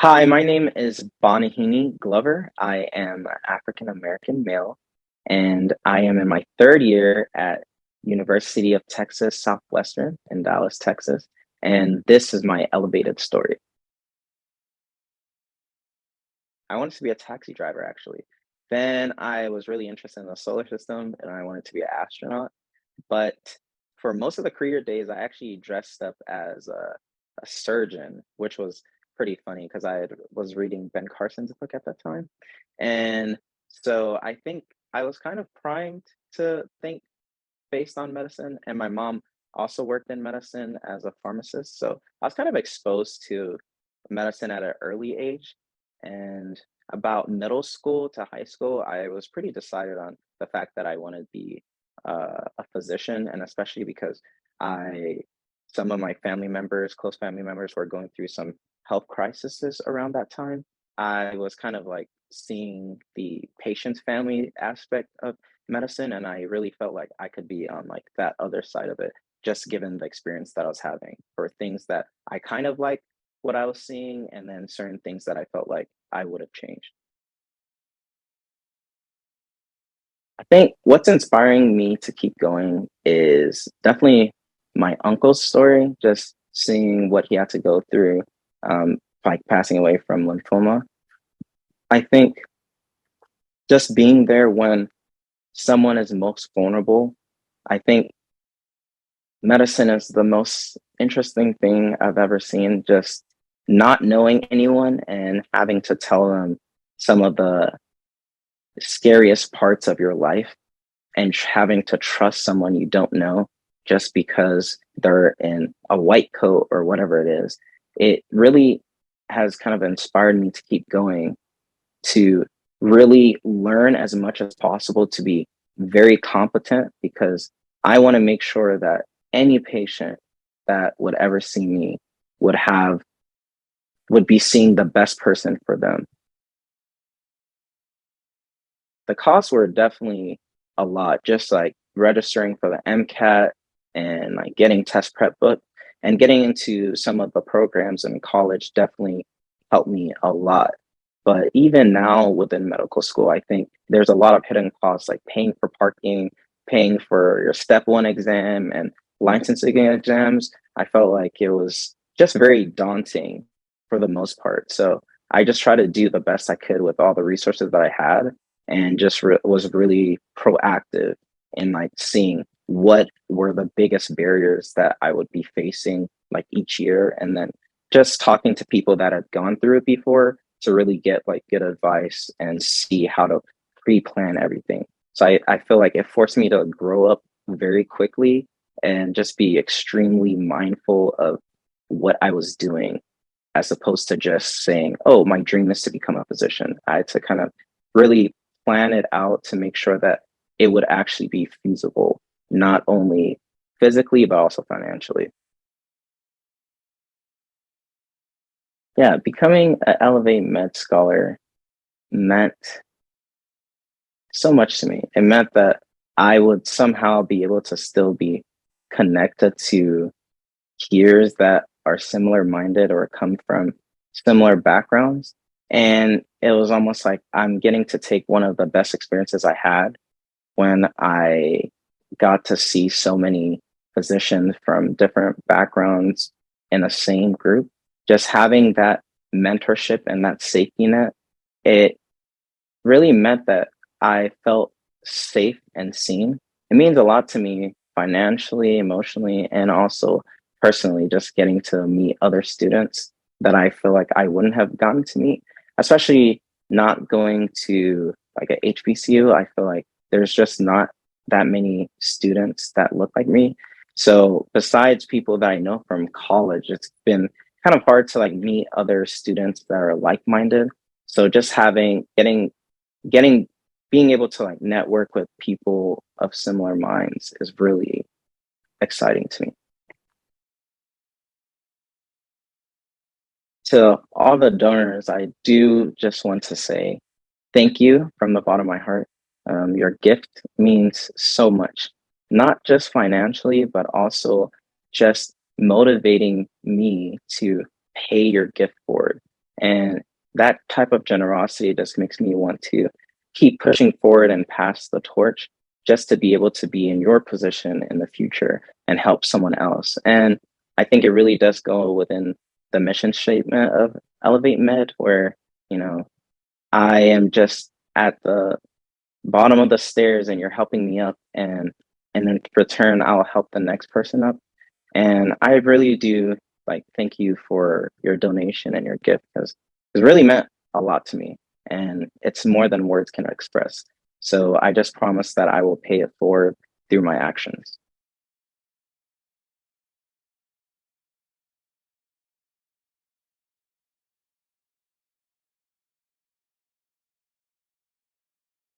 Hi, my name is Banahene Glover. I am an African American male, and I am in my third year at University of Texas Southwestern in Dallas, Texas. And this is my elevated story. I wanted to be a taxi driver, actually. Then I was really interested in the solar system, and I wanted to be an astronaut. But for most of the career days, I actually dressed up as a surgeon, which was pretty funny because was reading Ben Carson's book at that time. And so I think I was kind of primed to think based on medicine. And my mom also worked in medicine as a pharmacist. So I was kind of exposed to medicine at an early age. And about middle school to high school, I was pretty decided on the fact that I wanted to be a physician, and especially because I, some of my family members, close family members, were going through some health crises around that time. I was kind of like seeing the patient's family aspect of medicine, and I really felt like I could be on like that other side of it, just given the experience that I was having for things that I kind of like what I was seeing, and then certain things that I felt like I would have changed. I think what's inspiring me to keep going is definitely my uncle's story, just seeing what he had to go through, like passing away from lymphoma. I think just being there when someone is most vulnerable, I think medicine is the most interesting thing I've ever seen. Just not knowing anyone and having to tell them some of the scariest parts of your life and having to trust someone you don't know just because they're in a white coat or whatever it is. It really has kind of inspired me to keep going, to really learn as much as possible to be very competent, because I want to make sure that any patient that would ever see me would have would be seeing the best person for them. The costs were definitely a lot, just like registering for the MCAT and like getting test prep book and getting into some of the programs in college definitely helped me a lot. But even now within medical school, I think there's a lot of hidden costs like paying for parking, paying for your step one exam and licensing exams. I felt like it was just very daunting for the most part. So I just try to do the best I could with all the resources that I had, and just was really proactive in like seeing what were the biggest barriers that I would be facing like each year, and then just talking to people that had gone through it before to really get like good advice and see how to pre-plan everything. So I feel like it forced me to grow up very quickly and just be extremely mindful of what I was doing, as opposed to just saying, oh, my dream is to become a physician. I had to kind of really plan it out to make sure that it would actually be feasible, not only physically, but also financially. Yeah, becoming an ElevateMeD Scholar meant so much to me. It meant that I would somehow be able to still be connected to peers that are similar minded or come from similar backgrounds. And it was almost like I'm getting to take one of the best experiences I had when I got to see so many physicians from different backgrounds in the same group. Just having that mentorship and that safety net, it really meant that I felt safe and seen. It means a lot to me financially, emotionally, and also personally, just getting to meet other students that I feel like I wouldn't have gotten to meet, especially not going to like a HBCU. I feel like there's just not that many students that look like me. So besides people that I know from college, it's been kind of hard to like meet other students that are like-minded. So just having getting being able to like network with people of similar minds is really exciting to me. To all the donors, I do just want to say thank you from the bottom of my heart. Your gift means so much, not just financially, but also just motivating me to pay your gift forward. And that type of generosity just makes me want to keep pushing forward and pass the torch just to be able to be in your position in the future and help someone else. And I think it really does go within the mission statement of Elevate Med, where, you know, I am just at the bottom of the stairs and you're helping me up, and in return I'll help the next person up. And I really do like thank you for your donation and your gift, because it really meant a lot to me, and it's more than words can express. So I just promise that I will pay it forward through my actions.